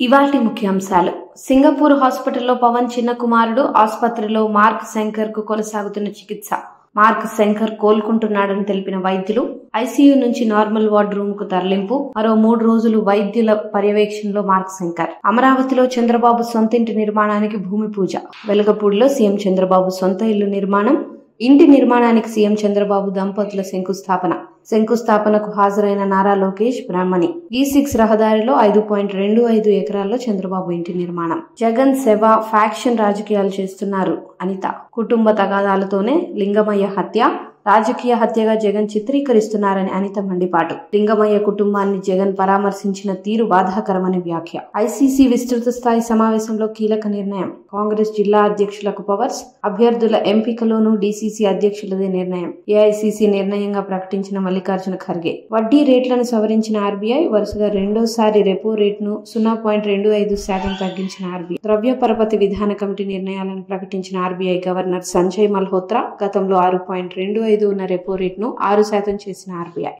ఇవాల్టి ముఖ్యాంశాలు. సింగపూర్ హాస్పిటల్లో పవన్ చిన్న కుమారుడు, ఆసుపత్రిలో మార్క్ శంకర్ కు కొనసాగుతున్న చికిత్స. మార్క్ శంకర్ కోలుకుంటున్నాడని తెలిపిన వైద్యులు. ఐసీయూ నుంచి నార్మల్ వార్డ్ రూమ్ కు తరలింపు. మరో 3 రోజులు వైద్యుల పర్యవేక్షణలో మార్క్ శంకర్. అమరావతిలో చంద్రబాబు సొంతింటి నిర్మాణానికి భూమి పూజ. వెలగపూడిలో సీఎం చంద్రబాబు సొంత ఇల్లు నిర్మాణం. ఇంటి నిర్మాణానికి సీఎం చంద్రబాబు దంపతుల శంకుస్థాపనకు హాజరైన నారా లోకేష్, బ్రాహ్మణి. E6 రహదారిలో 5.25 ఎకరాల్లో చంద్రబాబు ఇంటి నిర్మాణం. జగన్ సేవ ఫ్యాక్షన్ రాజకీయాలు చేస్తున్నారు అనిత. కుటుంబ తగాదాలతోనే లింగమయ్య హత్య, రాజకీయ హత్యగా జగన్ చిత్రీకరిస్తున్నారని అనిత మండిపాటు. లింగమయ్య కుటుంబాన్ని జగన్ పరామర్శించిన తీరు బాధాకరమని వ్యాఖ్య. ఐసీసీ విస్తృత స్థాయి సమావేశంలో కీలక నిర్ణయం. కాంగ్రెస్ జిల్లా అధ్యక్షులకు పవర్స్, అభ్యర్థుల ఎంపికలోనూ డీసీసీ అధ్యక్షులదే నిర్ణయం. ఏఐసీసీ నిర్ణయంగా ప్రకటించిన మల్లికార్జున ఖర్గే. వడ్డీ రేట్లను సవరించిన ఆర్బీఐ. వరుసగా రెండోసారి రెపో రేట్ను 0.25% తగ్గించిన ఆర్బీఐ. ద్రవ్య పరపతి విధాన కమిటీ నిర్ణయాలను ప్రకటించిన ఆర్బీఐ గవర్నర్ సంజయ్ మల్హోత్రా. గతంలో 6.25 ఉన్న రెపో రేట్ను 6% చేసిన ఆర్బీఐ.